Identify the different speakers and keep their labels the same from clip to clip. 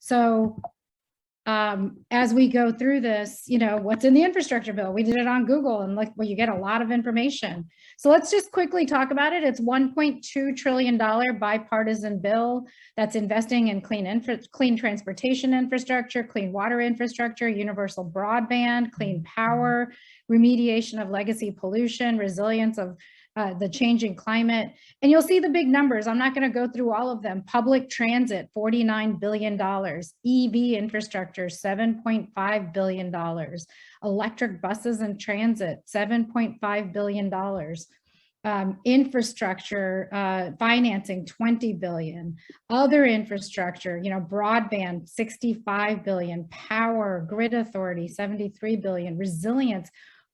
Speaker 1: So as we go through this, you know, what's in the infrastructure bill? We did it on Google and look, well, you get a lot of information. So let's just quickly talk about it. It's $1.2 trillion bipartisan bill that's investing in clean transportation infrastructure, clean water infrastructure, universal broadband, clean power, remediation of legacy pollution, resilience of the changing climate. And you'll see the big numbers. I'm not going to go through all of them. Public transit, $49 billion. EV infrastructure, $7.5 billion. Electric buses and transit, $7.5 billion. Infrastructure financing, $20 billion. Other infrastructure, you know, broadband, $65 billion. Power, grid authority, $73 billion. Resilience,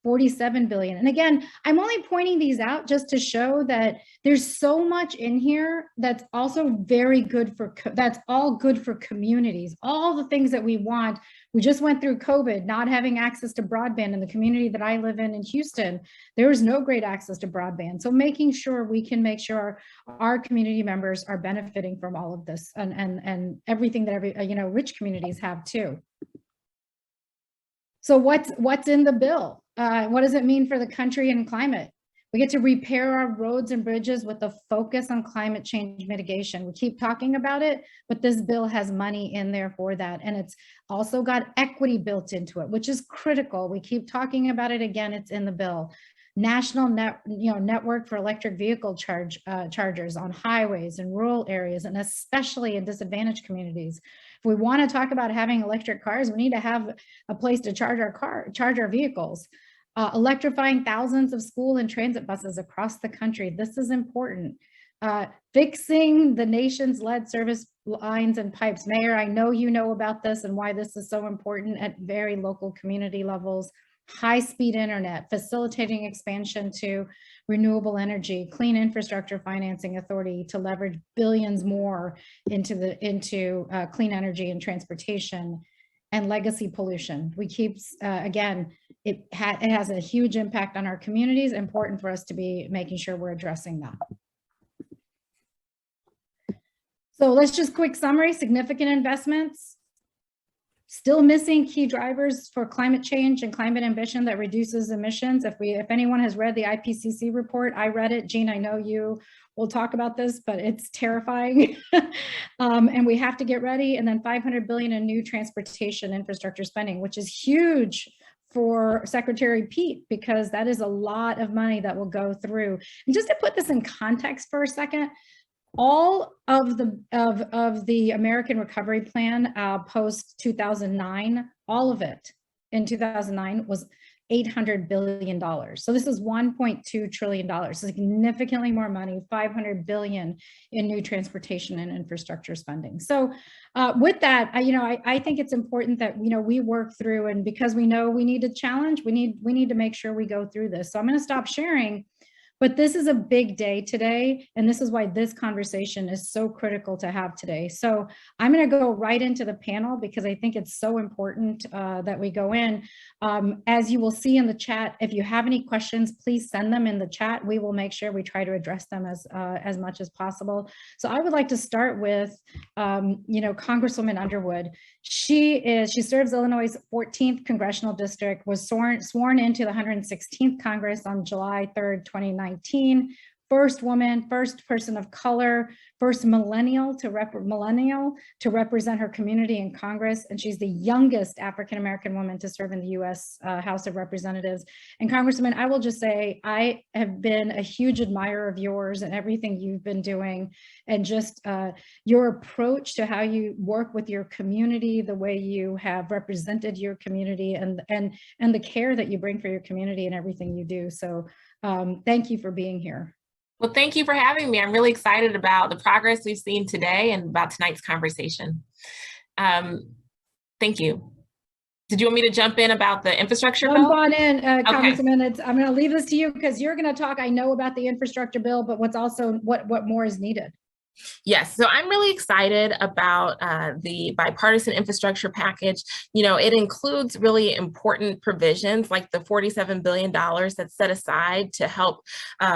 Speaker 1: $47 billion. And again, I'm only pointing these out just to show that there's so much in here that's also very good for, that's all good for communities, all the things that we want. We just went through COVID, not having access to broadband in the community that I live in Houston. There was no great access to broadband. So making sure we can make sure our community members are benefiting from all of this and everything that you know, rich communities have too. So what's in the bill? What does it mean for the country and climate? We get to repair our roads and bridges with a focus on climate change mitigation. We keep talking about it, but this bill has money in there for that. And it's also got equity built into it, which is critical. We keep talking about it again, it's in the bill. National network for electric vehicle chargers on highways and rural areas, and especially in disadvantaged communities. If we want to talk about having electric cars, we need to have a place to charge our vehicles. Electrifying thousands of school and transit buses across the country. This is important. Fixing the nation's lead service lines and pipes. Mayor, I know you know about this and why this is so important at very local community levels. High-speed internet, facilitating expansion to renewable energy, clean infrastructure financing authority to leverage billions more into clean energy and transportation, and legacy pollution. We keep, again, it has a huge impact on our communities, important for us to be making sure we're addressing that. So let's just quick summary, significant investments. Still missing key drivers for climate change and climate ambition that reduces emissions. If anyone has read the IPCC report, I read it. Jean, I know you will talk about this, but it's terrifying. And we have to get ready. And then $500 billion in new transportation infrastructure spending, which is huge for Secretary Pete, because that is a lot of money that will go through. And just to put this in context for a second, all of the American Recovery Plan post 2009, all of it in 2009 was $800 billion. So this is $1.2 trillion, significantly more money, $500 billion in new transportation and infrastructure spending. So with that, I think it's important that, we work through, and because we know we need a challenge, we need to make sure we go through this. So I'm going to stop sharing. But this is a big day today, and this is why this conversation is so critical to have today. So I'm going to go right into the panel because I think it's so important that we go in. As you will see in the chat, if you have any questions, please send them in the chat. We will make sure we try to address them as much as possible. So I would like to start with, Congresswoman Underwood. She serves Illinois' 14th congressional district, was sworn into the 116th Congress on July 3rd, 2019. First woman, first person of color, first millennial to represent her community in Congress. And she's the youngest African-American woman to serve in the U.S. House of Representatives. And Congresswoman, I will just say, I have been a huge admirer of yours and everything you've been doing, and just your approach to how you work with your community, the way you have represented your community, and the care that you bring for your community and everything you do. So thank you for being here.
Speaker 2: Well, thank you for having me. I'm really excited about the progress we've seen today and about tonight's conversation. Thank you. Did you want me to jump in about the infrastructure bill?
Speaker 1: Jump on in, Congresswoman. Okay. I'm going to leave this to you because you're going to talk, I know, about the infrastructure bill, but what more is needed?
Speaker 2: Yes, so I'm really excited about the bipartisan infrastructure package. You know, it includes really important provisions like the $47 billion that's set aside to help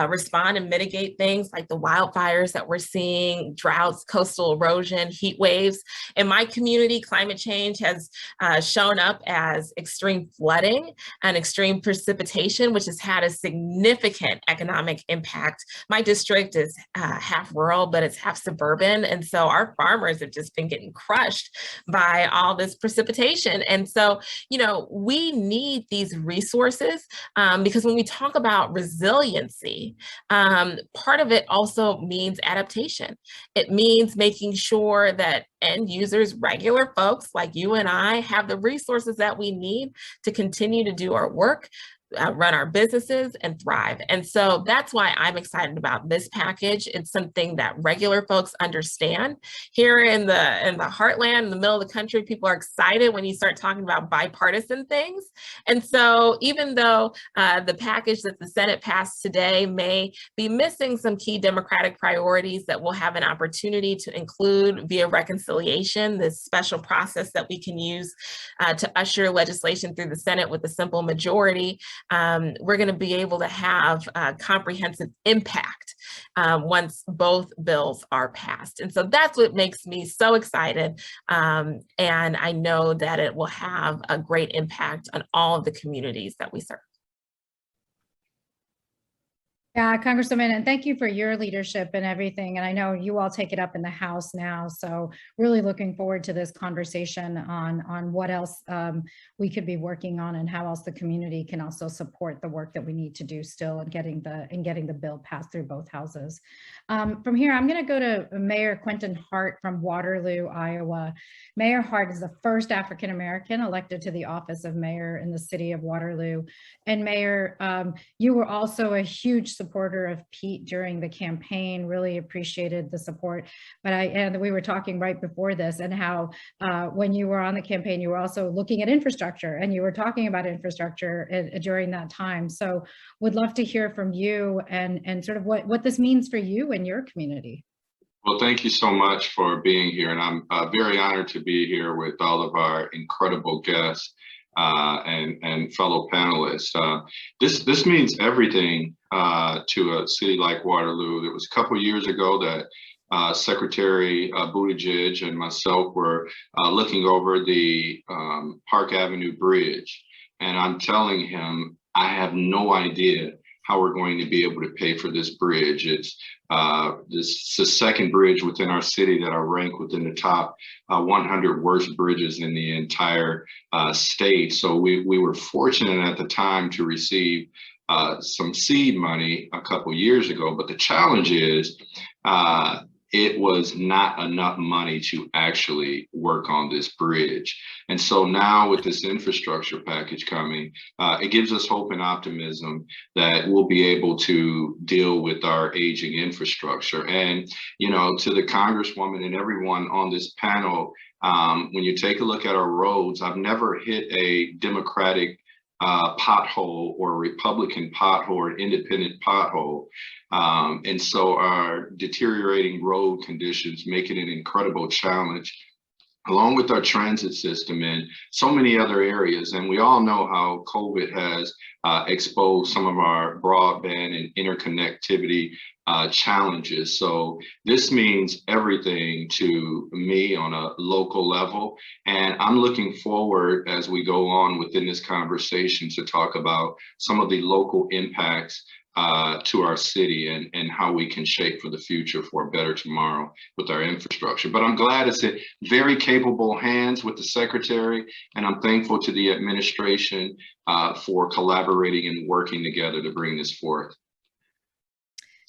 Speaker 2: respond and mitigate things like the wildfires that we're seeing, droughts, coastal erosion, heat waves. In my community, climate change has shown up as extreme flooding and extreme precipitation, which has had a significant economic impact. My district is half rural, but it's half suburban. And so our farmers have just been getting crushed by all this precipitation. And so, you know, we need these resources because when we talk about resiliency, part of it also means adaptation. It means making sure that end users, regular folks like you and I, have the resources that we need to continue to do our work, run our businesses and thrive. And so that's why I'm excited about this package. It's something that regular folks understand. Here in the heartland, in the middle of the country, people are excited when you start talking about bipartisan things. And so even though the package that the Senate passed today may be missing some key Democratic priorities that we'll have an opportunity to include via reconciliation, this special process that we can use to usher legislation through the Senate with a simple majority, we're going to be able to have comprehensive impact once both bills are passed. And so that's what makes me so excited. And I know that it will have a great impact on all of the communities that we serve.
Speaker 1: Yeah, Congresswoman, and thank you for your leadership and everything. And I know you all take it up in the House now. So really looking forward to this conversation on what else we could be working on and how else the community can also support the work that we need to do still in getting the bill passed through both houses. From here, I'm going to go to Mayor Quentin Hart from Waterloo, Iowa. Mayor Hart is the first African-American elected to the office of mayor in the city of Waterloo. And Mayor, you were also a huge supporter of Pete during the campaign, really appreciated the support. But and we were talking right before this and how when you were on the campaign, you were also looking at infrastructure and you were talking about infrastructure during that time. So would love to hear from you and sort of what this means for you and your community.
Speaker 3: Well, thank you so much for being here. And I'm very honored to be here with all of our incredible guests and fellow panelists. This means everything to a city like Waterloo. It was a couple of years ago that Secretary Buttigieg and myself were looking over the Park Avenue Bridge. And I'm telling him, I have no idea how we're going to be able to pay for this bridge. It's the second bridge within our city that are ranked within the top 100 worst bridges in the entire state. So we were fortunate at the time to receive some seed money a couple years ago, but the challenge is it was not enough money to actually work on this bridge. And so now with this infrastructure package coming, it gives us hope and optimism that we'll be able to deal with our aging infrastructure. And, you know, to the Congresswoman and everyone on this panel, when you take a look at our roads, I've never hit a Democratic pothole or Republican pothole or independent pothole. And so our deteriorating road conditions make it an incredible challenge, along with our transit system and so many other areas. And we all know how COVID has exposed some of our broadband and interconnectivity challenges. So this means everything to me on a local level. And I'm looking forward as we go on within this conversation to talk about some of the local impacts to our city and how we can shape for the future for a better tomorrow with our infrastructure. But I'm glad it's in very capable hands with the secretary, and I'm thankful to the administration for collaborating and working together to bring this forth.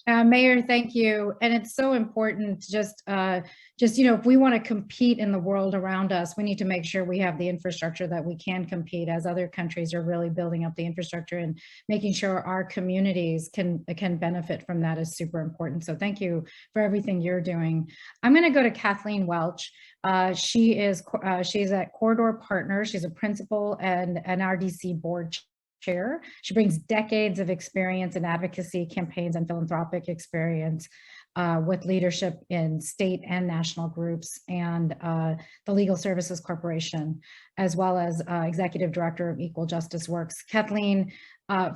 Speaker 1: Mayor, thank you. And it's so important just, you know, if we want to compete in the world around us, we need to make sure we have the infrastructure that we can compete as other countries are really building up the infrastructure, and making sure our communities can benefit from that is super important. So thank you for everything you're doing. I'm going to go to Kathleen Welch. She's at Corridor Partners. She's a principal and NRDC board chair. She brings decades of experience in advocacy, campaigns, and philanthropic experience. with leadership in state and national groups and the Legal Services Corporation, as well as Executive Director of Equal Justice Works. Kathleen,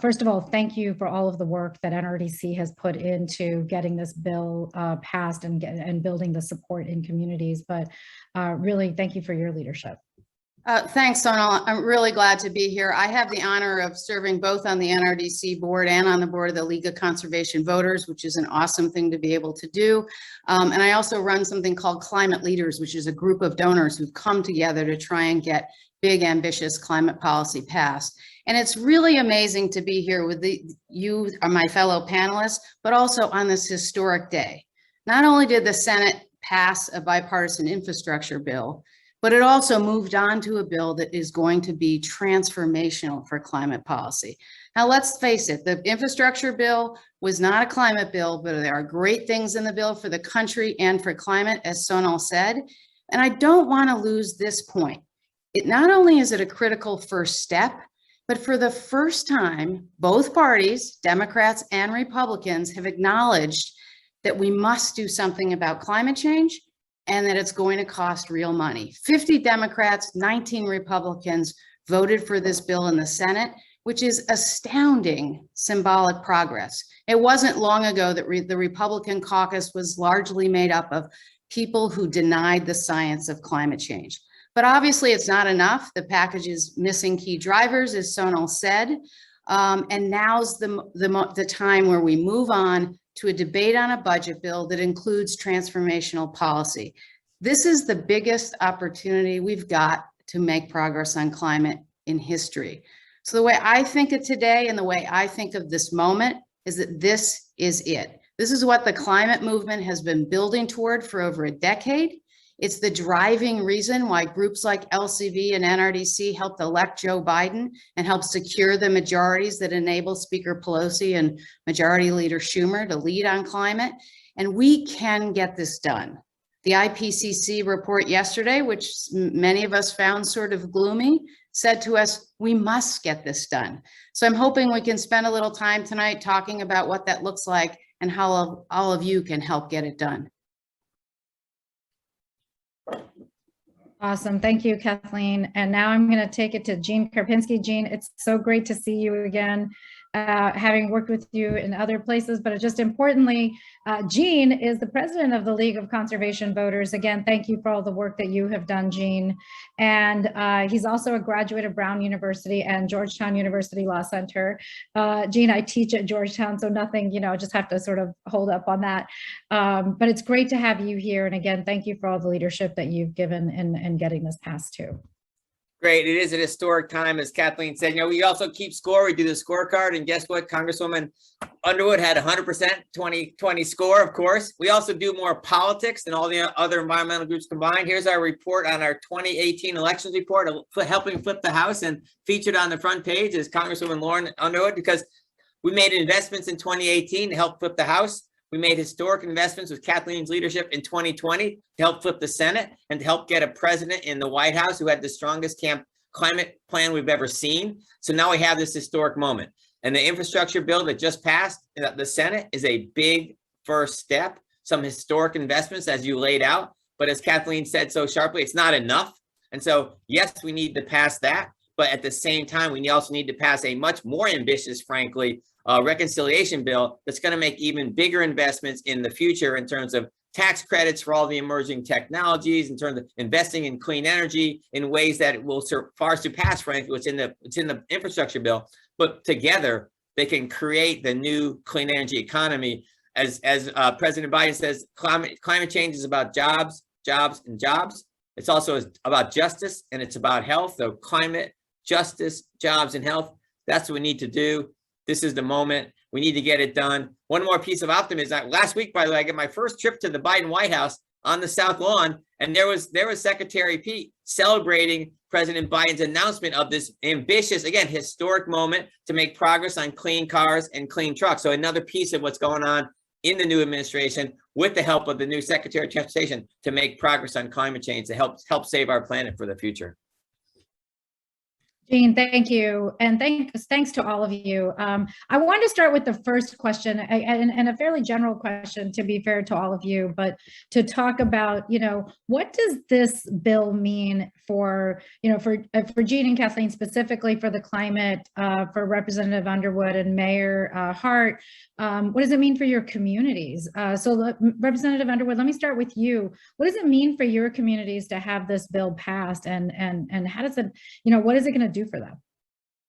Speaker 1: first of all, thank you for all of the work that NRDC has put into getting this bill passed and building the support in communities, but really thank you for your leadership.
Speaker 4: Thanks, Sonal. I'm really glad to be here. I have the honor of serving both on the NRDC board and on the board of the League of Conservation Voters, which is an awesome thing to be able to do. And I also run something called Climate Leaders, which is a group of donors who've come together to try and get big, ambitious climate policy passed. And it's really amazing to be here with you, my fellow panelists, but also on this historic day. Not only did the Senate pass a bipartisan infrastructure bill, but it also moved on to a bill that is going to be transformational for climate policy. Now, let's face it, the infrastructure bill was not a climate bill, but there are great things in the bill for the country and for climate, as Sonal said. And I don't want to lose this point. It not only is it a critical first step, but for the first time, both parties, Democrats and Republicans, have acknowledged that we must do something about climate change and that it's going to cost real money. 50 Democrats, 19 Republicans voted for this bill in the Senate, which is astounding symbolic progress. It wasn't long ago that the Republican caucus was largely made up of people who denied the science of climate change. But obviously it's not enough. The package is missing key drivers, as Sonal said. And now's the time where we move on to a debate on a budget bill that includes transformational policy. This is the biggest opportunity we've got to make progress on climate in history. So the way I think of today and the way I think of this moment is that this is it. This is what the climate movement has been building toward for over a decade. It's the driving reason why groups like LCV and NRDC helped elect Joe Biden and helped secure the majorities that enable Speaker Pelosi and Majority Leader Schumer to lead on climate. And we can get this done. The IPCC report yesterday, which many of us found sort of gloomy, said to us, we must get this done. So I'm hoping we can spend a little time tonight talking about what that looks like and how all of you can help get it done.
Speaker 1: Awesome. Thank you, Kathleen. And now I'm going to take it to Jean Karpinski. Jean, it's so great to see you again, having worked with you in other places, but just importantly, Jean is the president of the League of Conservation Voters. Again, thank you for all the work that you have done, Jean. And he's also a graduate of Brown University and Georgetown University Law Center. Jean, I teach at Georgetown, so nothing, just have to sort of hold up on that. But it's great to have you here. And again, thank you for all the leadership that you've given in getting this passed too.
Speaker 5: Great. It is an historic time, as Kathleen said. We also keep score. We do the scorecard. And guess what? Congresswoman Underwood had 100% 2020 score, of course. We also do more politics than all the other environmental groups combined. Here's our report on our 2018 elections report, helping flip the House, and featured on the front page is Congresswoman Lauren Underwood, because we made investments in 2018 to help flip the House. We made historic investments with Kathleen's leadership in 2020 to help flip the Senate and to help get a president in the White House who had the strongest climate plan we've ever seen. So now we have this historic moment. And the infrastructure bill that just passed in the Senate is a big first step, some historic investments as you laid out. But as Kathleen said so sharply, it's not enough. And so, yes, we need to pass that. But at the same time, we also need to pass a much more ambitious, frankly, reconciliation bill that's going to make even bigger investments in the future in terms of tax credits for all the emerging technologies, in terms of investing in clean energy in ways that will far surpass, frankly, what's in the infrastructure bill. But together, they can create the new clean energy economy. As President Biden says, climate change is about jobs, jobs, and jobs. It's also about justice, and it's about health. So climate, justice, jobs, and health, that's what we need to do. This is the moment. We need to get it done. One more piece of optimism. Last week, by the way, I got my first trip to the Biden White House on the South Lawn, and there was Secretary Pete celebrating President Biden's announcement of this ambitious, again, historic moment to make progress on clean cars and clean trucks. So another piece of what's going on in the new administration with the help of the new Secretary of Transportation to make progress on climate change to help save our planet for the future.
Speaker 1: Jean, thank you. And thanks to all of you. I wanted to start with the first question and a fairly general question, to be fair to all of you, but to talk about, what does this bill mean for Jean and Kathleen, specifically for the climate, for Representative Underwood and Mayor Hart? What does it mean for your communities? So Representative Underwood, let me start with you. What does it mean for your communities to have this bill passed, and how does it, what is it going to do for them?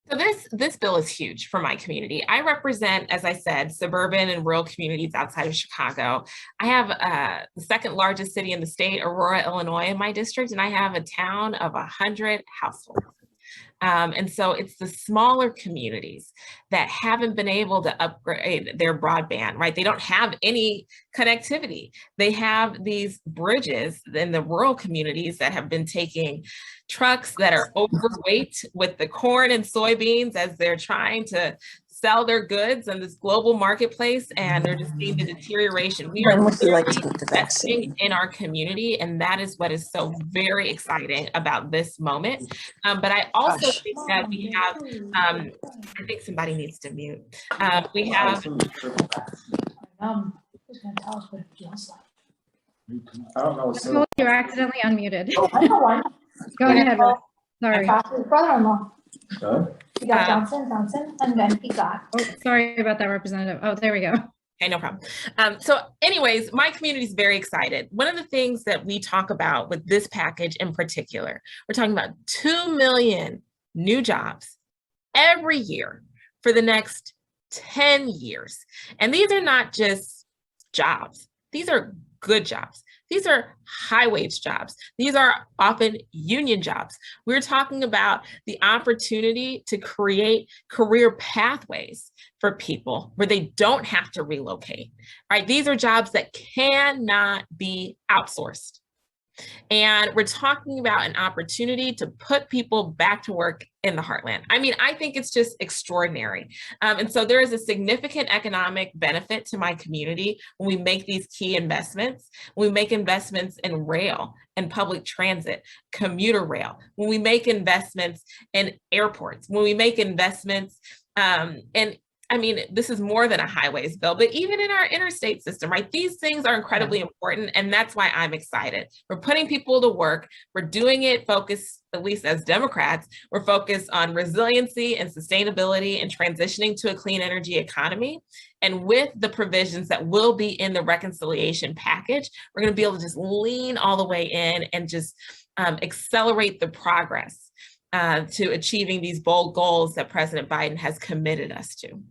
Speaker 2: So this bill is huge for my community. I represent, as I said, suburban and rural communities outside of Chicago. I have the second largest city in the state, Aurora, Illinois, in my district, and I have a town of 100 households. And so it's the smaller communities that haven't been able to upgrade their broadband, right? They don't have any connectivity. They have these bridges in the rural communities that have been taking trucks that are overweight with the corn and soybeans as they're trying to sell their goods in this global marketplace, and they're just seeing the deterioration. We are investing in our community, and that is what is so very exciting about this moment. But I also think that we have, I think somebody needs to mute. We have.
Speaker 6: Who's gonna tell us what it feels like? I don't know.
Speaker 1: You're accidentally unmuted.
Speaker 6: I know one.
Speaker 1: Go ahead. Sorry.
Speaker 6: His brother-in-law.
Speaker 3: Huh?
Speaker 6: He got Johnson, and then he got.
Speaker 1: Oh, sorry about that, Representative. Oh, there we go.
Speaker 2: Okay, no problem. So anyways, my community is very excited. One of the things that we talk about with this package in particular, we're talking about 2 million new jobs every year for the next 10 years. And these are not just jobs. These are good jobs. These are high wage jobs. These are often union jobs. We're talking about the opportunity to create career pathways for people where they don't have to relocate, right? These are jobs that cannot be outsourced. And we're talking about an opportunity to put people back to work in the heartland. I mean, I think it's just extraordinary. And so there is a significant economic benefit to my community when we make these key investments, when we make investments in rail and public transit, commuter rail, when we make investments in airports, when we make investments in, I mean, this is more than a highways bill, but even in our interstate system, right? These things are incredibly important, and that's why I'm excited. We're putting people to work. We're doing it focused, at least as Democrats, we're focused on resiliency and sustainability and transitioning to a clean energy economy. And with the provisions that will be in the reconciliation package, we're going to be able to just lean all the way in and just accelerate the progress to achieving these bold goals that President Biden has committed us to.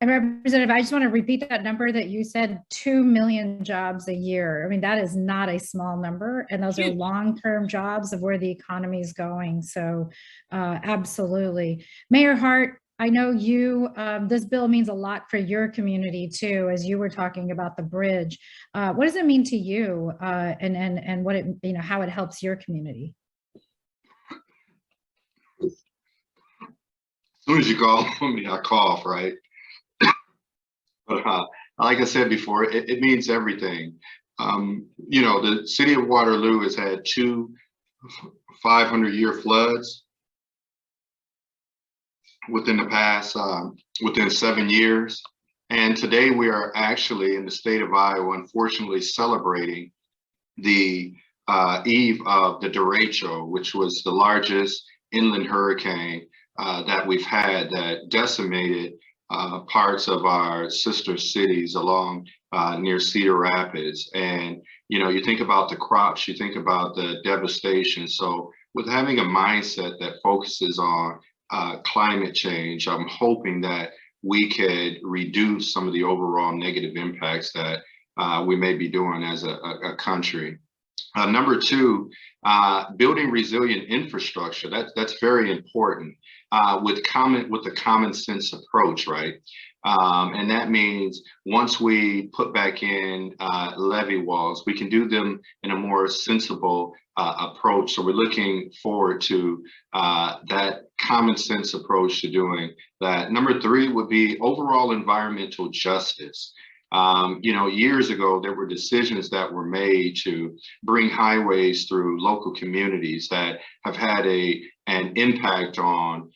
Speaker 1: And Representative, I just want to repeat that number that you said, 2 million jobs a year. I mean, that is not a small number, and those are long-term jobs of where the economy is going. So absolutely. Mayor Hart, I know you, this bill means a lot for your community too, as you were talking about the bridge. What does it mean to you and what it, how it helps your community?
Speaker 3: As soon as you call me, I cough, right? But like I said before, it means everything. The city of Waterloo has had 2 500-year floods within the past, within 7 years. And today we are actually in the state of Iowa, unfortunately, celebrating the eve of the derecho, which was the largest inland hurricane that we've had that decimated parts of our sister cities along near Cedar Rapids. And, you think about the crops, you think about the devastation. So with having a mindset that focuses on climate change, I'm hoping that we could reduce some of the overall negative impacts that we may be doing as a country. Number 2, building resilient infrastructure. That's very important with a common sense approach, right? And that means once we put back in levee walls, we can do them in a more sensible approach. So we're looking forward to that common sense approach to doing that. Number 3 would be overall environmental justice. You know, years ago, there were decisions that were made to bring highways through local communities that have had an impact on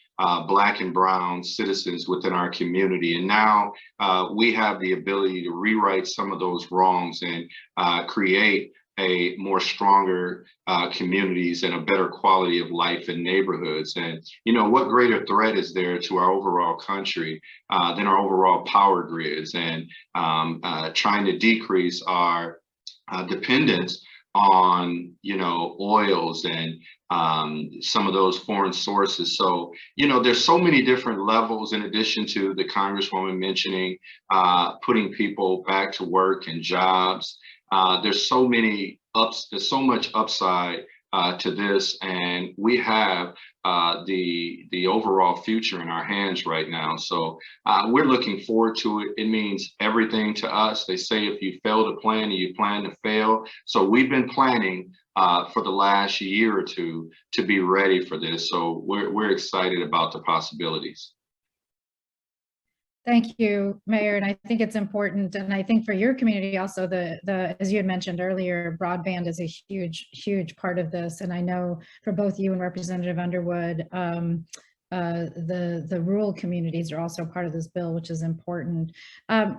Speaker 3: Black and Brown citizens within our community. And now we have the ability to rewrite some of those wrongs and create a more stronger communities and a better quality of life in neighborhoods. And, you know, what greater threat is there to our overall country than our overall power grids, and trying to decrease our dependence on, you know, oils and some of those foreign sources. So, you know, there's so many different levels, in addition to the Congresswoman mentioning putting people back to work and jobs. There's so much upside to this, and we have the overall future in our hands right now. So we're looking forward to it. It means everything to us. They say if you fail to plan, you plan to fail. So we've been planning for the last year or two to be ready for this. So we're excited about the possibilities.
Speaker 1: Thank you, Mayor. And I think it's important. And I think for your community also, as you had mentioned earlier, broadband is a huge part of this. And I know for both you and Representative Underwood, the rural communities are also part of this bill, which is important.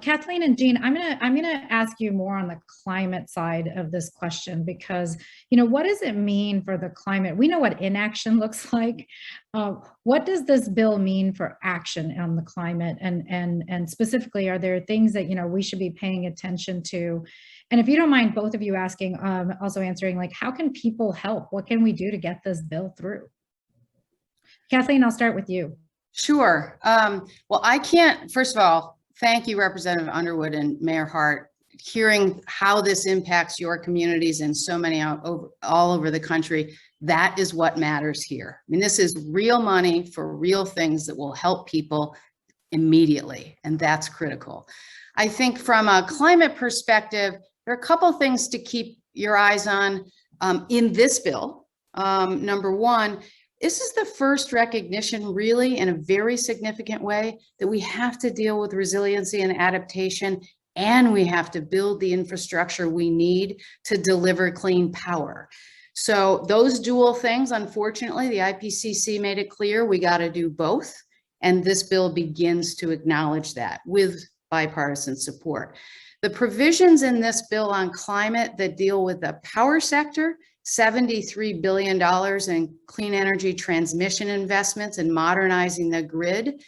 Speaker 1: Kathleen and Jean, I'm gonna ask you more on the climate side of this question, because, you know, what does it mean for the climate? We know what inaction looks like. What does this bill mean for action on the climate? And specifically, are there things that, you know, we should be paying attention to? And if you don't mind, both of you also answering, like, how can people help? What can we do to get this bill through? Kathleen, I'll start with you.
Speaker 4: Sure. Well, I can't, first of all, thank you, Representative Underwood and Mayor Hart. Hearing how this impacts your communities and so many all over the country, that is what matters here. I mean, this is real money for real things that will help people immediately, and that's critical. I think from a climate perspective, there are a couple things to keep your eyes on in this bill. Number one, this is the first recognition, really, in a very significant way, that we have to deal with resiliency and adaptation, and we have to build the infrastructure we need to deliver clean power. So those dual things, unfortunately, the IPCC made it clear we got to do both, and this bill begins to acknowledge that with bipartisan support. The provisions in this bill on climate that deal with the power sector, $73 billion in clean energy transmission investments and modernizing the grid,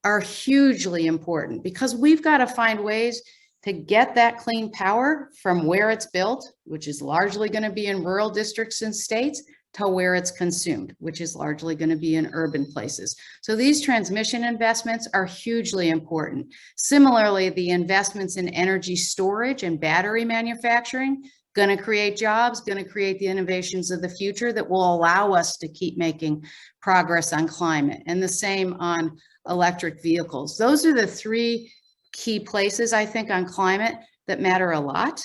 Speaker 4: are hugely important, because we've got to find ways to get that clean power from where it's built, which is largely going to be in rural districts and states, to where it's consumed, which is largely going to be in urban places. So these transmission investments are hugely important. Similarly, the investments in energy storage and battery manufacturing, going to create jobs, going to create the innovations of the future that will allow us to keep making progress on climate, and the same on electric vehicles. Those are the three key places, I think, on climate that matter a lot,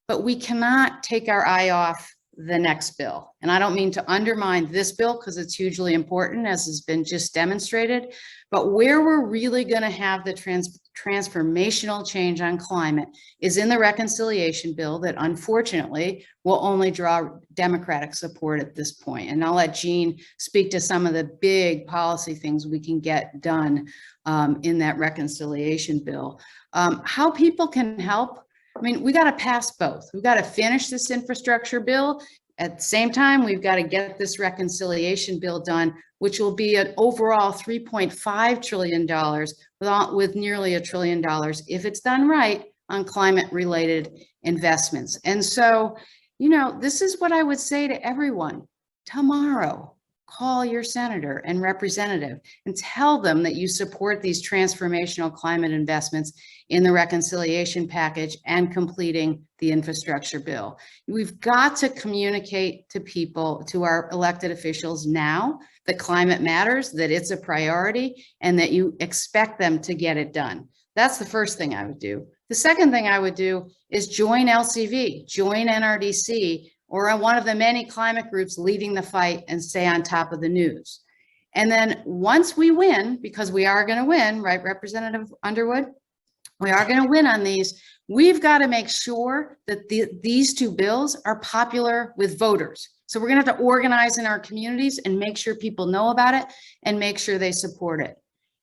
Speaker 4: but we cannot take our eye off the next bill. And I don't mean to undermine this bill, because it's hugely important, as has been just demonstrated, but where we're really going to have the transformational change on climate is in the reconciliation bill that unfortunately will only draw Democratic support at this point. And I'll let Jean speak to some of the big policy things we can get done in that reconciliation bill. How people can help, I mean, we got to pass both. We've got to finish this infrastructure bill. At the same time, we've got to get this reconciliation bill done, which will be an overall $3.5 trillion with nearly $1 trillion, if it's done right, on climate-related investments. And so, you know, this is what I would say to everyone. Tomorrow, call your senator and representative and tell them that you support these transformational climate investments in the reconciliation package and completing the infrastructure bill. We've got to communicate to people, to our elected officials now, that climate matters, that it's a priority, and that you expect them to get it done. That's the first thing I would do. The second thing I would do is join LCV, join NRDC, or one of the many climate groups leading the fight, and stay on top of the news. And then once we win, because we are going to win, right, Representative Underwood? We are going to win on these. We've got to make sure that these two bills are popular with voters. So we're going to have to organize in our communities and make sure people know about it and make sure they support it.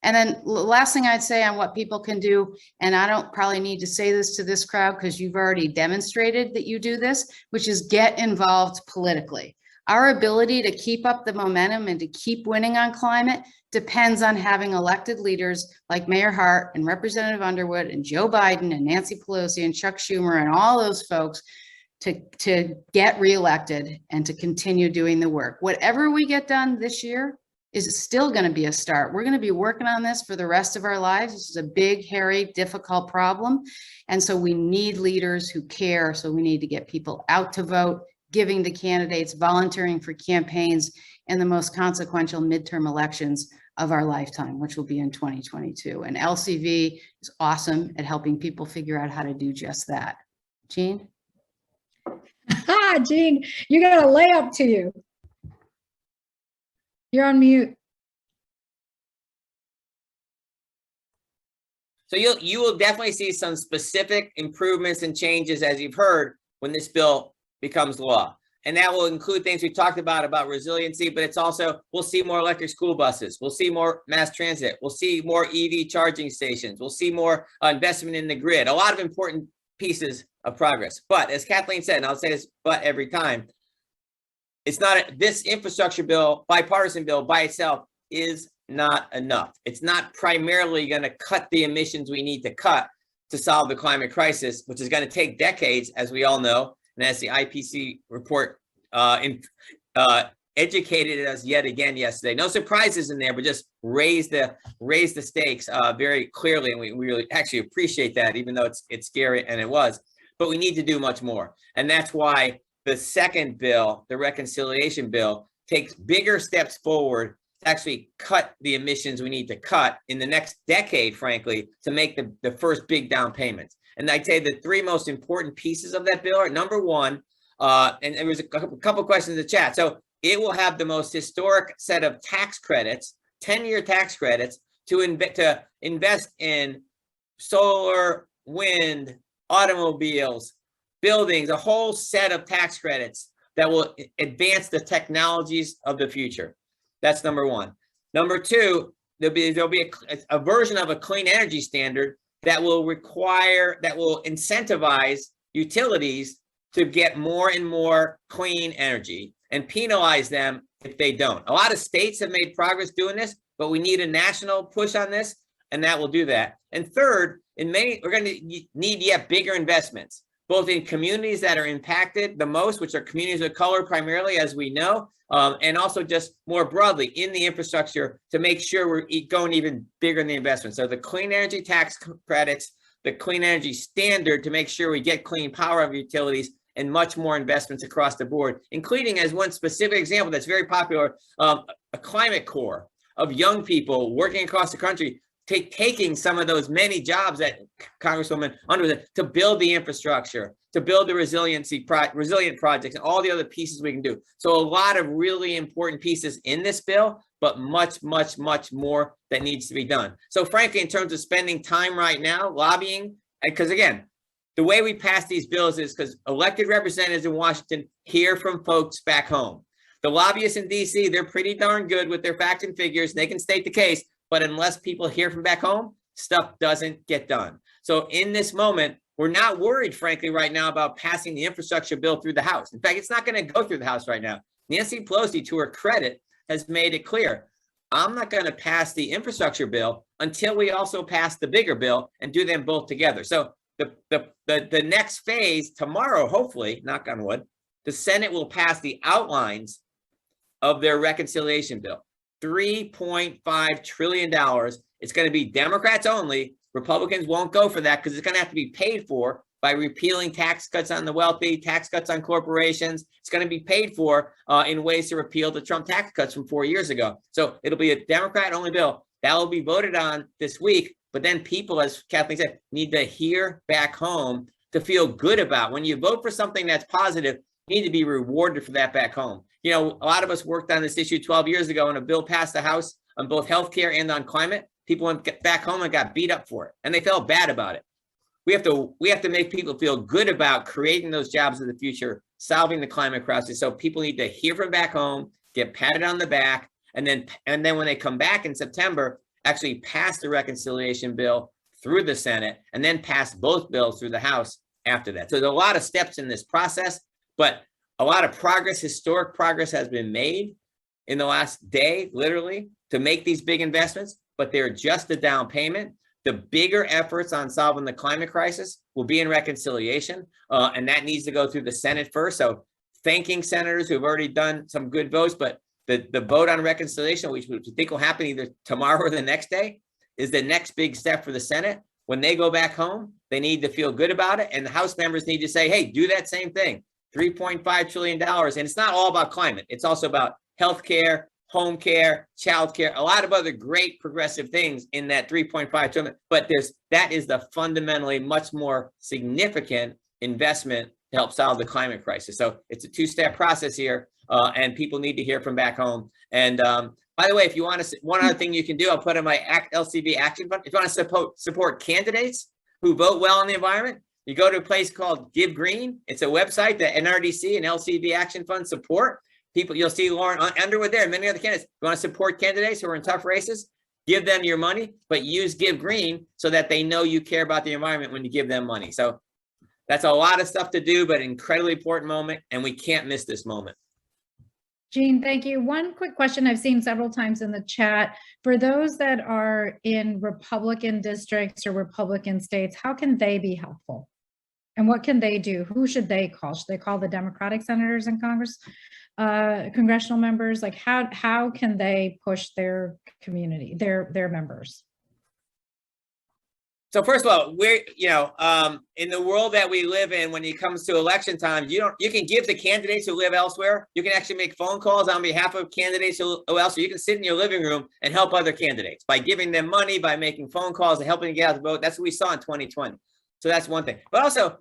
Speaker 4: And then last thing I'd say on what people can do, and I don't probably need to say this to this crowd because you've already demonstrated that you do this, which is get involved politically. Our ability to keep up the momentum and to keep winning on climate depends on having elected leaders like Mayor Hart and Representative Underwood and Joe Biden and Nancy Pelosi and Chuck Schumer and all those folks to get reelected and to continue doing the work. Whatever we get done this year is still going to be a start. We're going to be working on this for the rest of our lives. This is a big, hairy, difficult problem. And so we need leaders who care. So we need to get people out to vote, giving to candidates, volunteering for campaigns, and the most consequential midterm elections of our lifetime, which will be in 2022. And LCV is awesome at helping people figure out how to do just that. Jean?
Speaker 1: Jean, you got a layup to you. You're on mute.
Speaker 5: So you will definitely see some specific improvements and changes, as you've heard, when this bill becomes law. And that will include things we talked about resiliency, but it's also, we'll see more electric school buses. We'll see more mass transit. We'll see more EV charging stations. We'll see more investment in the grid. A lot of important pieces of progress. But as Kathleen said, and I'll say this but every time, it's not this infrastructure bill, bipartisan bill by itself is not enough. It's not primarily going to cut the emissions we need to cut to solve the climate crisis, which is going to take decades, as we all know. And as the IPCC report educated us yet again yesterday. No surprises in there, but just raise the stakes very clearly. And we really actually appreciate that, even though it's scary, and it was. But we need to do much more. And that's why the second bill, the reconciliation bill, takes bigger steps forward to actually cut the emissions we need to cut in the next decade, frankly, to make the first big down payments. And I'd say the three most important pieces of that bill are, number one, and there was a couple questions in the chat. So it will have the most historic set of tax credits, 10-year tax credits, to invest in solar, wind, automobiles, buildings, a whole set of tax credits that will advance the technologies of the future. That's number one. Number two, there'll be a version of a clean energy standard that will incentivize utilities to get more and more clean energy and penalize them if they don't. A lot of states have made progress doing this, but we need a national push on this, and that will do that. And third, we're going to need yet bigger investments, both in communities that are impacted the most, which are communities of color primarily, as we know, and also just more broadly in the infrastructure to make sure we're going even bigger in the investment. So the clean energy tax credits, the clean energy standard to make sure we get clean power of utilities, and much more investments across the board, including, as one specific example that's very popular, a climate corps of young people working across the country, taking some of those many jobs that Congresswoman Underwood to build the infrastructure, to build the resilient projects, and all the other pieces we can do. So a lot of really important pieces in this bill, but much, much, much more that needs to be done. So frankly, in terms of spending time right now, lobbying, because again, the way we pass these bills is because elected representatives in Washington hear from folks back home. The lobbyists in DC, they're pretty darn good with their facts and figures. They can state the case, but unless people hear from back home, stuff doesn't get done. So in this moment, we're not worried, frankly, right now about passing the infrastructure bill through the House. In fact, it's not going to go through the House right now. Nancy Pelosi, to her credit, has made it clear, I'm not going to pass the infrastructure bill until we also pass the bigger bill and do them both together. So the next phase tomorrow, hopefully, knock on wood, the Senate will pass the outlines of their reconciliation bill. $3.5 trillion. It's going to be Democrats only. Republicans won't go for that because it's going to have to be paid for by repealing tax cuts on the wealthy, tax cuts on corporations. It's going to be paid for in ways to repeal the Trump tax cuts from 4 years ago. So it'll be a Democrat only bill that will be voted on this week. But then people, as Kathleen said, need to hear back home to feel good about. When you vote for something that's positive, you need to be rewarded for that back home. You know, a lot of us worked on this issue 12 years ago, and a bill passed the House on both healthcare and on climate. people went back home and got beat up for it, and they felt bad about it. We have to make people feel good about creating those jobs in the future, solving the climate crisis. So people need to hear from back home, get patted on the back, and then when they come back in September, actually pass the reconciliation bill through the Senate, and then pass both bills through the House after that. So there's a lot of steps in this process, but a lot of progress, historic progress has been made in the last day, literally, to make these big investments, but they're just a down payment. The bigger efforts on solving the climate crisis will be in reconciliation, and that needs to go through the Senate first. So thanking senators who have already done some good votes, but the vote on reconciliation, which we think will happen either tomorrow or the next day, is the next big step for the Senate. When they go back home, they need to feel good about it, and the House members need to say, hey, do that same thing. $3.5 trillion, and it's not all about climate. It's also about healthcare, home care, child care, a lot of other great progressive things in that 3.5 trillion, but that is the fundamentally much more significant investment to help solve the climate crisis. So it's a two-step process here, and people need to hear from back home. And by the way, if you want to, one other thing you can do, I'll put in my LCB Action Fund. If you want to support candidates who vote well on the environment, you go to a place called Give Green. It's a website that NRDC and LCB Action Fund support. People, you'll see Lauren Underwood there, and many other candidates. You want to support candidates who are in tough races, give them your money, but use Give Green so that they know you care about the environment when you give them money. So that's a lot of stuff to do, but an incredibly important moment, and we can't miss this moment.
Speaker 1: Jean, thank you. One quick question I've seen several times in the chat. For those that are in Republican districts or Republican states, how can they be helpful? And what can they do? Who should they call? Should they call the Democratic senators in Congress, congressional members? Like how can they push their community, their members?
Speaker 5: So first of all, we're, in the world that we live in, when it comes to election time, you can give to candidates who live elsewhere. You can actually make phone calls on behalf of candidates who elsewhere. You can sit in your living room and help other candidates by giving them money, by making phone calls and helping them get out the vote. That's what we saw in 2020. So that's one thing. But also,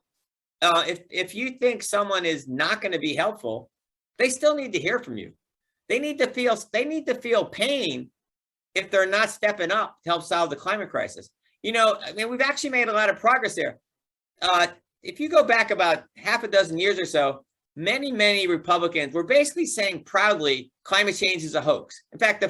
Speaker 5: if you think someone is not going to be helpful, they still need to hear from you. They need to feel pain if they're not stepping up to help solve the climate crisis. We've actually made a lot of progress there. If you go back about half a dozen years or so, many Republicans were basically saying proudly, climate change is a hoax. In fact,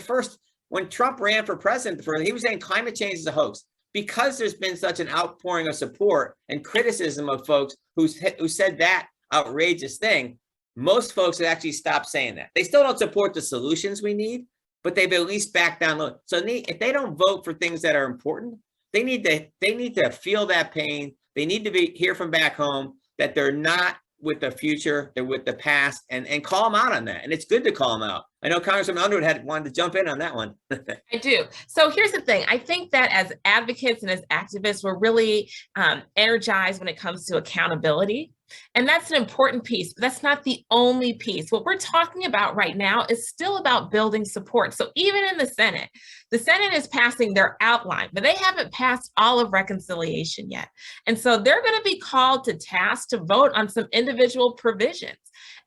Speaker 5: when Trump ran for president, he was saying climate change is a hoax. Because there's been such an outpouring of support and criticism of folks who said that outrageous thing, most folks have actually stopped saying that. They still don't support the solutions we need, but they've at least backed down low. So if they don't vote for things that are important, they need to feel that pain. They need to hear from back home that they're not with the future, they're with the past, and call them out on that. And it's good to call them out. I know Congresswoman Underwood wanted to jump in on that one.
Speaker 2: I do. So here's the thing. I think that as advocates and as activists, we're really energized when it comes to accountability. And that's an important piece, but that's not the only piece. What we're talking about right now is still about building support. So even in the Senate is passing their outline, but they haven't passed all of reconciliation yet. And so they're going to be called to task to vote on some individual provisions.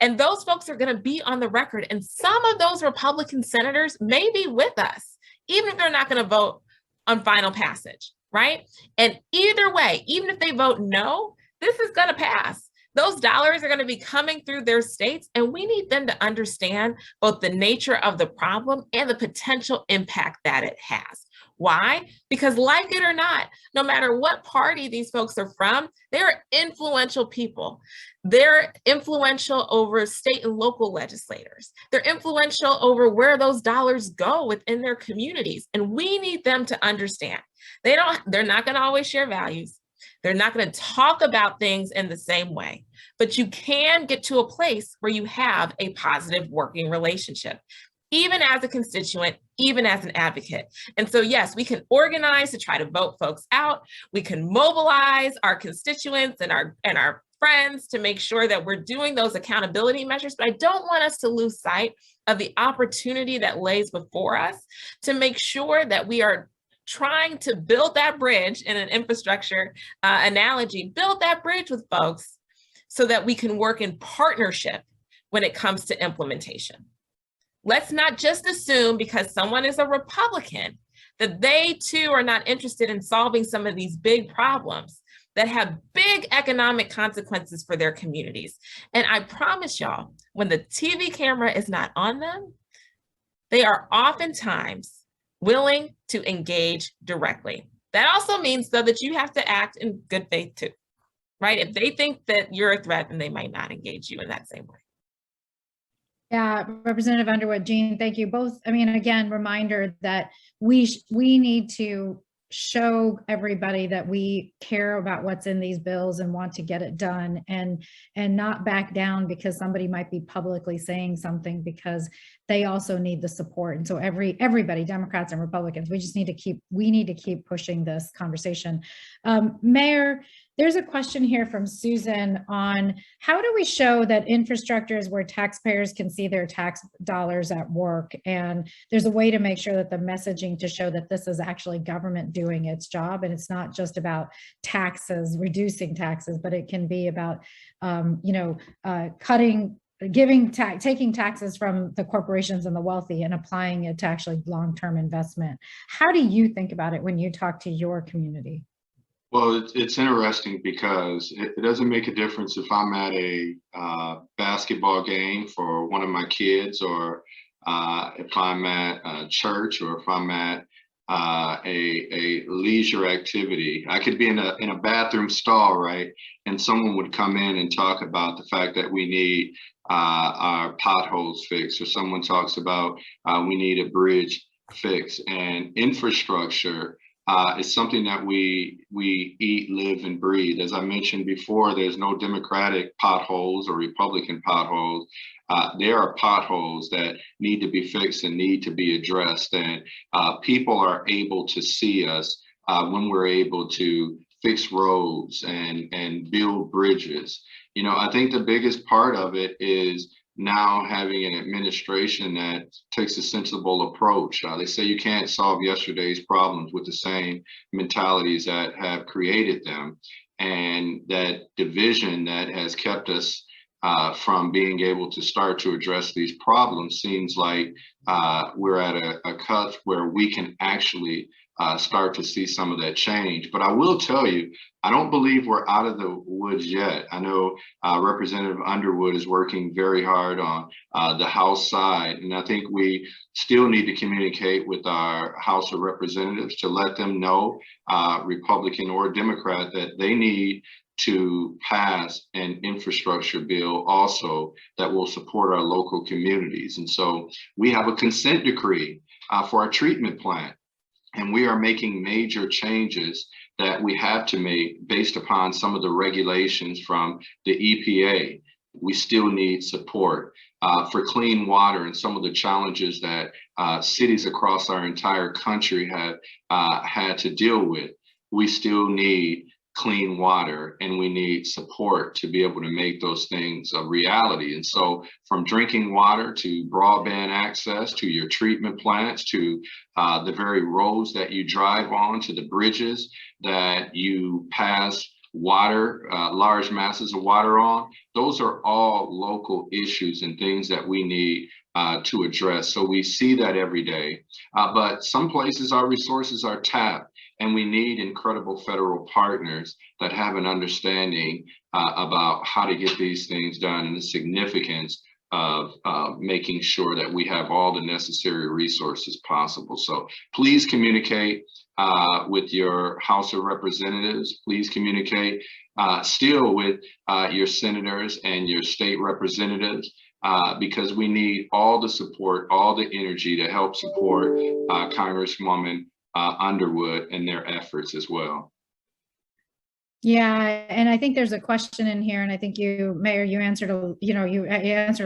Speaker 2: And those folks are going to be on the record. And some of those Republican senators may be with us, even if they're not going to vote on final passage, right? And either way, even if they vote no, this is going to pass. Those dollars are going to be coming through their states, and we need them to understand both the nature of the problem and the potential impact that it has. Why? Because like it or not, no matter what party these folks are from, they're influential people. They're influential over state and local legislators. They're influential over where those dollars go within their communities. And we need them to understand. They're not going to always share values. They're not going to talk about things in the same way, but you can get to a place where you have a positive working relationship, even as a constituent, even as an advocate. And so, yes, we can organize to try to vote folks out. We can mobilize our constituents and our friends to make sure that we're doing those accountability measures, but I don't want us to lose sight of the opportunity that lays before us to make sure that we are trying to build that bridge in an infrastructure analogy, build that bridge with folks so that we can work in partnership when it comes to implementation. Let's not just assume because someone is a Republican that they too are not interested in solving some of these big problems that have big economic consequences for their communities. And I promise y'all, when the TV camera is not on them, they are oftentimes willing to engage directly. That also means, though, that you have to act in good faith too, right? If they think that you're a threat, then they might not engage you in that same way.
Speaker 1: Yeah, Representative Underwood, Jean, thank you both. I mean, again, reminder that we need to show everybody that we care about what's in these bills and want to get it done, and not back down because somebody might be publicly saying something, because they also need the support. And so everybody, Democrats and Republicans, we need to keep pushing this conversation. Mayor, there's a question here from Susan on how do we show that infrastructure is where taxpayers can see their tax dollars at work? And there's a way to make sure that the messaging to show that this is actually government doing its job. And it's not just about taxes, reducing taxes, but it can be about, taking taxes from the corporations and the wealthy and applying it to actually long-term investment. How do you think about it when you talk to your community?
Speaker 3: Well, it's interesting because it doesn't make a difference if I'm at a basketball game for one of my kids, or if I'm at a church, or if I'm at a leisure activity. I could be in a bathroom stall, right? And someone would come in and talk about the fact that we need our potholes fixed, or someone talks about we need a bridge fixed. And infrastructure is something that we eat, live, and breathe. As I mentioned before, there's no Democratic potholes or Republican potholes. There are potholes that need to be fixed and need to be addressed. And people are able to see us when we're able to fix roads and build bridges. You know, I think the biggest part of it is now having an administration that takes a sensible approach. They say you can't solve yesterday's problems with the same mentalities that have created them. And that division that has kept us from being able to start to address these problems seems like we're at a cusp where we can actually start to see some of that change. But I will tell you, I don't believe we're out of the woods yet. I know Representative Underwood is working very hard on the House side, and I think we still need to communicate with our House of Representatives to let them know, Republican or Democrat, that they need to pass an infrastructure bill also that will support our local communities. And so we have a consent decree for our treatment plant. And we are making major changes that we have to make based upon some of the regulations from the EPA. We still need support for clean water and some of the challenges that cities across our entire country have had to deal with. We still need clean water, and we need support to be able to make those things a reality. And so from drinking water to broadband access to your treatment plants to the very roads that you drive on, to the bridges that you pass water, large masses of water on, those are all local issues and things that we need to address. So we see that every day, but some places our resources are tapped. And we need incredible federal partners that have an understanding about how to get these things done and the significance of making sure that we have all the necessary resources possible. So please communicate with your House of Representatives. Please communicate still with your senators and your state representatives, because we need all the support, all the energy to help support Congresswoman Underwood and their efforts as well.
Speaker 1: Yeah, and I think there's a question in here, and I think you, Mayor, you answered a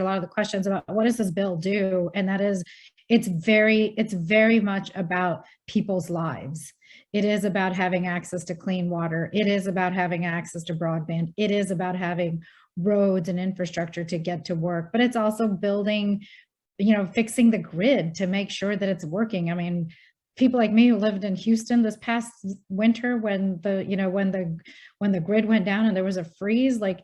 Speaker 1: lot of the questions about what does this bill do, and that is, it's very much about people's lives. It is about having access to clean water. It is about having access to broadband. It is about having roads and infrastructure to get to work, but it's also building, fixing the grid to make sure that it's working. I mean, people like me who lived in Houston this past winter when the grid went down and there was a freeze, like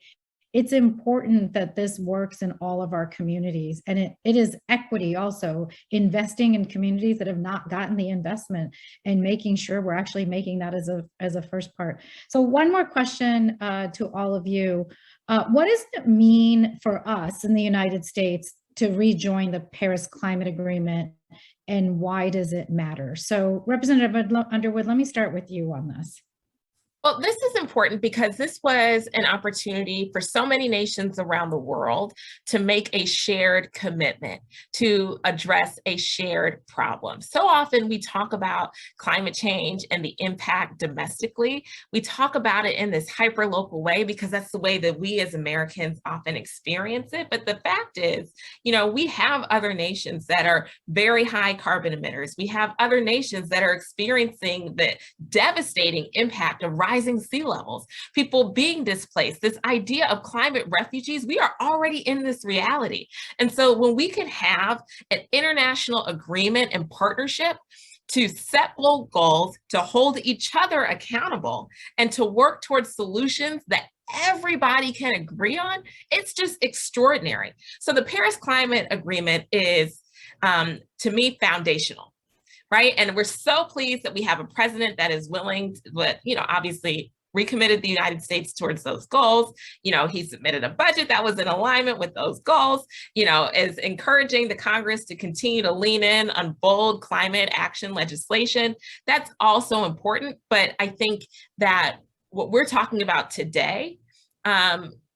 Speaker 1: it's important that this works in all of our communities. And it is equity also, investing in communities that have not gotten the investment and making sure we're actually making that as a first part. So one more question to all of you. What does it mean for us in the United States to rejoin the Paris Climate Agreement, and why does it matter? So Representative Underwood, let me start with you on this.
Speaker 2: Well, this is important because this was an opportunity for so many nations around the world to make a shared commitment to address a shared problem. So often we talk about climate change and the impact domestically. We talk about it in this hyper-local way because that's the way that we as Americans often experience it. But the fact is, you know, we have other nations that are very high carbon emitters. We have other nations that are experiencing the devastating impact of rising sea levels, people being displaced, this idea of climate refugees. We are already in this reality. And so when we can have an international agreement and partnership to set bold goals, to hold each other accountable, and to work towards solutions that everybody can agree on, it's just extraordinary. So the Paris Climate Agreement is, to me, foundational. Right. And we're so pleased that we have a president that is willing to, you know, obviously recommitted the United States towards those goals. You know, he submitted a budget that was in alignment with those goals, you know, is encouraging the Congress to continue to lean in on bold climate action legislation. That's also important. But I think that what we're talking about today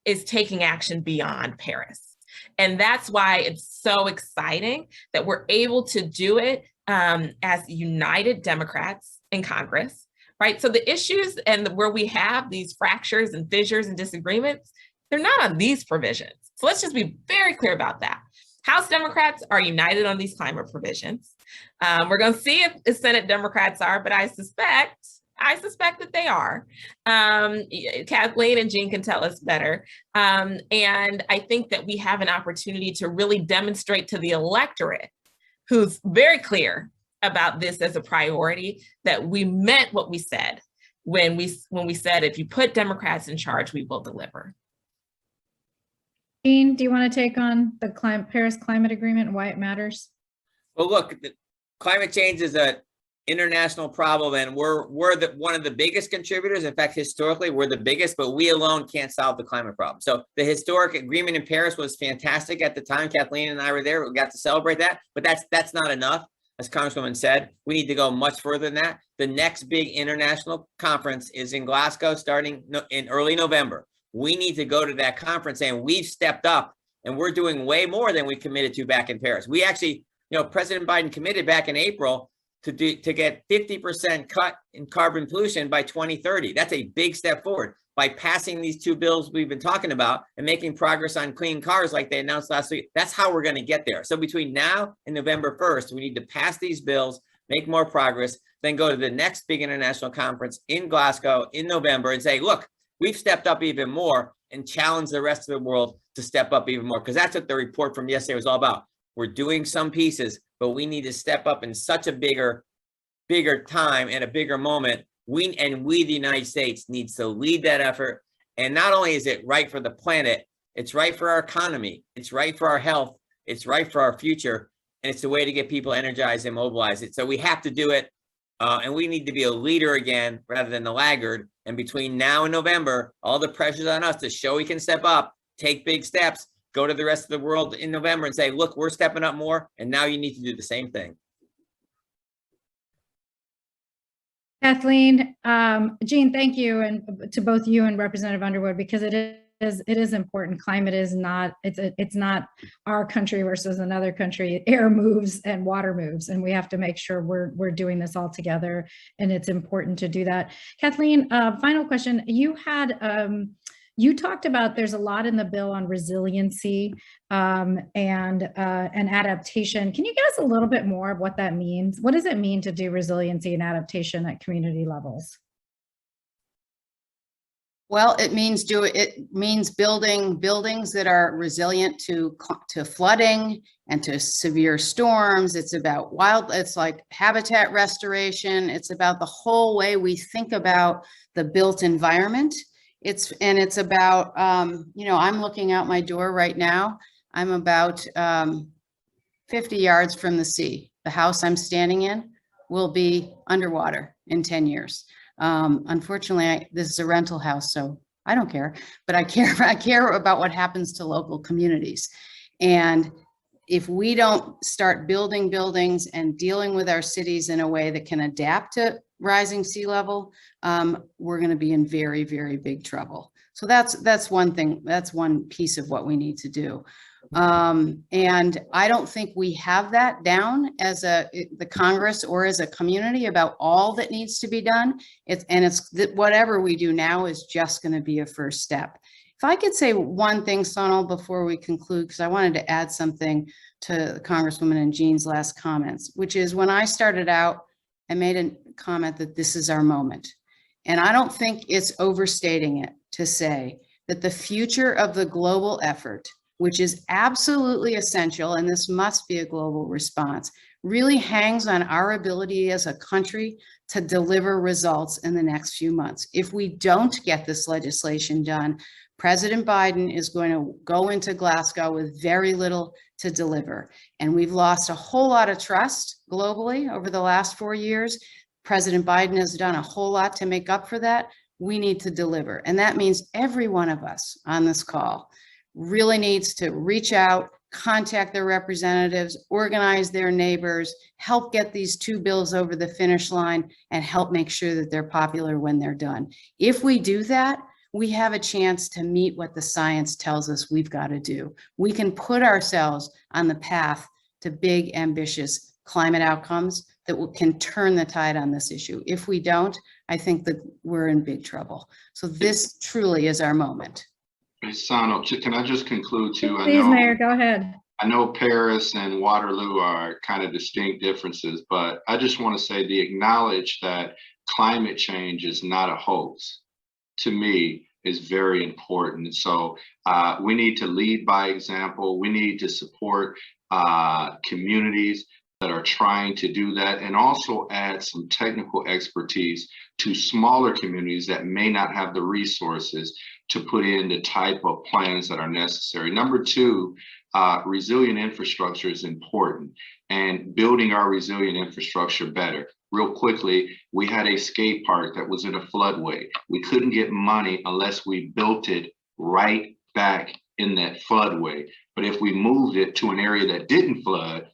Speaker 2: is taking action beyond Paris. And that's why it's so exciting that we're able to do it as united Democrats in Congress, right? So the issues and where we have these fractures and fissures and disagreements, they're not on these provisions. So let's just be very clear about that. House Democrats are united on these climate provisions. We're going to see if the Senate Democrats are, but I suspect that they are. Kathleen and Jean can tell us better. And I think that we have an opportunity to really demonstrate to the electorate, who's very clear about this as a priority, that we meant what we said when we said, if you put Democrats in charge, we will deliver.
Speaker 1: Jean, do you want to take on the Paris Climate Agreement and why it matters?
Speaker 5: Well, look, climate change is an international problem, and we're one of the biggest contributors. In fact, historically, we're the biggest, but we alone can't solve the climate problem. So the historic agreement in Paris was fantastic at the time. Kathleen and I were there. We got to celebrate that, but that's not enough. As Congresswoman said, we need to go much further than that. The next big international conference is in Glasgow starting in early November. We need to go to that conference, and we've stepped up, and we're doing way more than we committed to back in Paris. We actually, you know, President Biden committed back in April to get 50% cut in carbon pollution by 2030. That's a big step forward. By passing these two bills we've been talking about and making progress on clean cars like they announced last week, that's how we're going to get there. So between now and November 1st, we need to pass these bills, make more progress, then go to the next big international conference in Glasgow in November and say, look, we've stepped up even more, and challenge the rest of the world to step up even more. Because that's what the report from yesterday was all about. We're doing some pieces, but we need to step up in such a bigger time and a bigger moment. We, the United States, needs to lead that effort. And not only is it right for the planet, it's right for our economy, it's right for our health, it's right for our future, and it's a way to get people energized and mobilized. So we have to do it, and we need to be a leader again rather than the laggard. And between now and November, all the pressure's on us to show we can step up, take big steps, go to the rest of the world in November and say, look, we're stepping up more, and now you need to do the same thing.
Speaker 1: Kathleen, Jean, thank you, and to both you and Representative Underwood, because it is important. Climate is not, it's not our country versus another country. Air moves and water moves, and we have to make sure we're doing this all together, and it's important to do that. Kathleen, final question. You talked about there's a lot in the bill on resiliency and adaptation. Can you give us a little bit more of what that means? What does it mean to do resiliency and adaptation at community levels?
Speaker 4: Well, it means building buildings that are resilient to flooding and to severe storms. It's about it's like habitat restoration. It's about the whole way we think about the built environment It's about, I'm looking out my door right now. I'm about 50 yards from the sea. The house I'm standing in will be underwater in 10 years. Unfortunately, this is a rental house, so I don't care, but I care about what happens to local communities. And if we don't start building buildings and dealing with our cities in a way that can adapt to rising sea level, we're going to be in very, very big trouble. So that's one thing. That's one piece of what we need to do. And I don't think we have that down as the Congress or as a community about all that needs to be done. Whatever we do now is just going to be a first step. If I could say one thing, Sonal, before we conclude, because I wanted to add something to Congresswoman and Jean's last comments, which is when I started out, I made a comment that this is our moment. And I don't think it's overstating it to say that the future of the global effort, which is absolutely essential, and this must be a global response, really hangs on our ability as a country to deliver results in the next few months. If we don't get this legislation done, President Biden is going to go into Glasgow with very little to deliver. And we've lost a whole lot of trust globally over the last 4 years. President Biden has done a whole lot to make up for that. We need to deliver. And that means every one of us on this call really needs to reach out, contact their representatives, organize their neighbors, help get these 2 bills over the finish line, and help make sure that they're popular when they're done. If we do that, we have a chance to meet what the science tells us we've got to do. We can put ourselves on the path to big, ambitious climate outcomes that can turn the tide on this issue. If we don't, I think that we're in big trouble. So this truly is our moment.
Speaker 3: Hey, Sonal, can I just conclude too?
Speaker 1: Please, Mayor, go ahead.
Speaker 3: I know Paris and Waterloo are kind of distinct differences, but I just want to say to acknowledge that climate change is not a hoax, to me, is very important. So we need to lead by example. We need to support communities that are trying to do that, and also add some technical expertise to smaller communities that may not have the resources to put in the type of plans that are necessary. Number 2, resilient infrastructure is important, and building our resilient infrastructure better. Real quickly, we had a skate park that was in a floodway. We couldn't get money unless we built it right back in that floodway. But if we moved it to an area that didn't flood,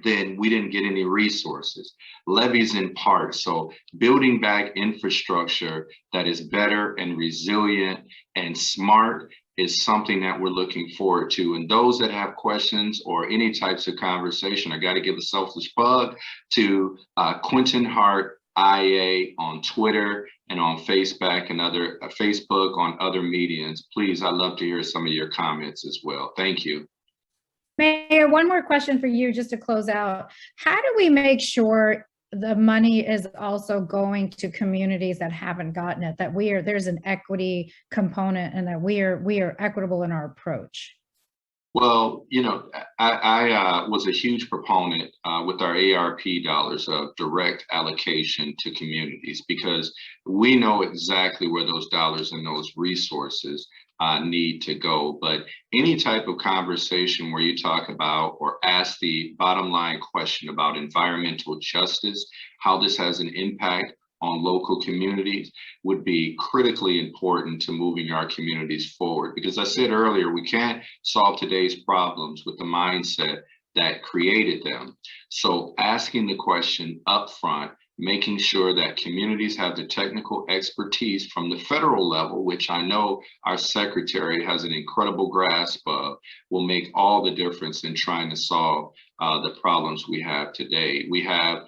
Speaker 3: then we didn't get any resources. Levees in parks. So building back infrastructure that is better and resilient and smart is something that we're looking forward to. And those that have questions or any types of conversation, I got to give a selfless plug to Quentin Hart IA on Twitter and on Facebook and on other mediums. Please, I'd love to hear some of your comments as well. Thank you.
Speaker 1: Mayor, one more question for you just to close out. How do we make sure the money is also going to communities that haven't gotten it, that there's an equity component and that we are equitable in our approach?
Speaker 3: Well, I was a huge proponent with our ARP dollars of direct allocation to communities, because we know exactly where those dollars and those resources need to go. But any type of conversation where you talk about or ask the bottom line question about environmental justice, how this has an impact on local communities, would be critically important to moving our communities forward. Because I said earlier, we can't solve today's problems with the mindset that created them. So asking the question up front, making sure that communities have the technical expertise from the federal level, which I know our secretary has an incredible grasp of, will make all the difference in trying to solve the problems we have today. We have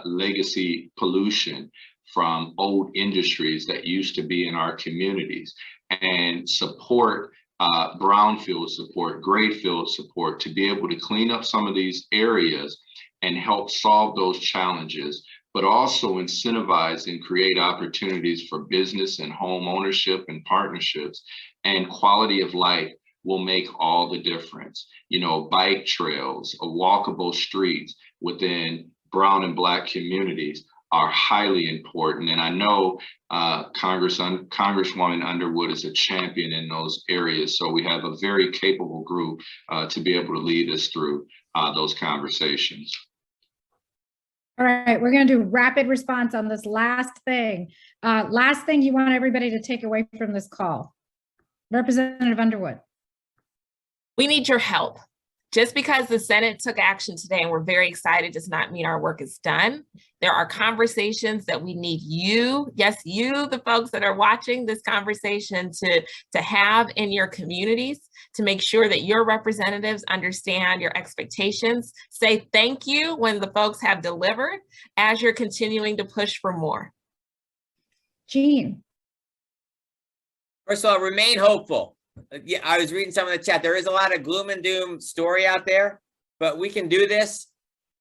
Speaker 3: legacy pollution from old industries that used to be in our communities, and support brownfield support, gray field support, to be able to clean up some of these areas and help solve those challenges, but also incentivize and create opportunities for business and home ownership and partnerships. And quality of life will make all the difference. Bike trails, walkable streets within brown and Black communities are highly important. And I know Congresswoman Underwood is a champion in those areas. So we have a very capable group to be able to lead us through those conversations.
Speaker 1: All right, we're going to do rapid response on this last thing. Last thing you want everybody to take away from this call. Representative Underwood.
Speaker 2: We need your help. Just because the Senate took action today and we're very excited does not mean our work is done. There are conversations that we need you, yes, you, the folks that are watching this conversation to have in your communities to make sure that your representatives understand your expectations. Say thank you when the folks have delivered as you're continuing to push for more.
Speaker 1: Jean.
Speaker 5: First of all, remain hopeful. Yeah, I was reading some of the chat. There is a lot of gloom and doom story out there, but we can do this.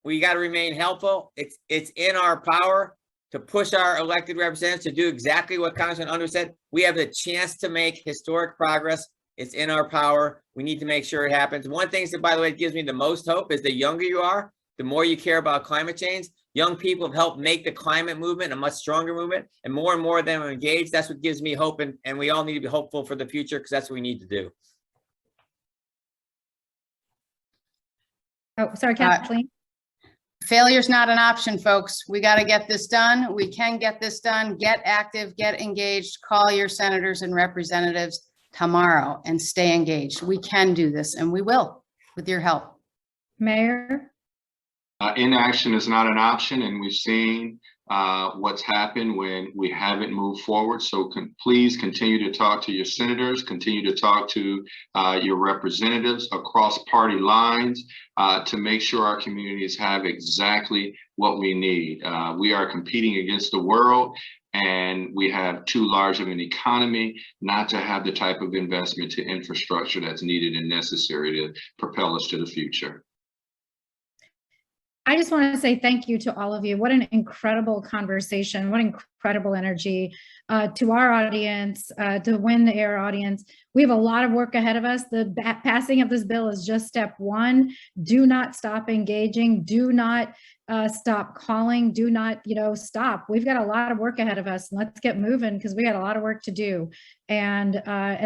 Speaker 5: We got to remain helpful. It's in our power to push our elected representatives to do exactly what Congressman Underwood said. We have the chance to make historic progress. It's in our power. We need to make sure it happens. One thing that, by the way, gives me the most hope is the younger you are, the more you care about climate change. Young people have helped make the climate movement a much stronger movement, and more of them are engaged. That's what gives me hope, and we all need to be hopeful for the future because that's what we need to do.
Speaker 1: Oh, sorry, Kathleen.
Speaker 4: Failure's not an option, folks. We got to get this done. We can get this done. Get active, get engaged, call your senators and representatives tomorrow and stay engaged. We can do this, and we will with your help.
Speaker 1: Mayor.
Speaker 3: Inaction is not an option, and we've seen what's happened when we haven't moved forward. So please continue to talk to your senators, continue to talk to your representatives across party lines to make sure our communities have exactly what we need. We are competing against the world, and we have too large of an economy not to have the type of investment to infrastructure that's needed and necessary to propel us to the future.
Speaker 1: I just want to say thank you to all of you. What an incredible conversation. What incredible energy to our audience, to Win the Air audience. We have a lot of work ahead of us. The passing of this bill is just step one. Do not stop engaging. Do not stop calling. Do not, stop. We've got a lot of work ahead of us. Let's get moving because we got a lot of work to do. And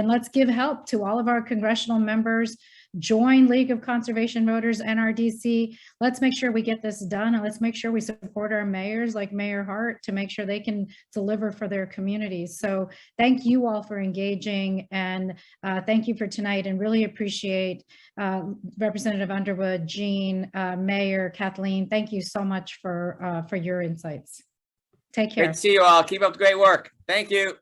Speaker 1: let's give help to all of our congressional members. Join League of Conservation Voters, NRDC. Let's make sure we get this done, and let's make sure we support our mayors like Mayor Hart to make sure they can deliver for their communities. So thank you all for engaging, and thank you for tonight, and really appreciate Representative Underwood, Jean, Mayor, Kathleen. Thank you so much for your insights. Take care.
Speaker 5: Great to see you all. Keep up the great work. Thank you.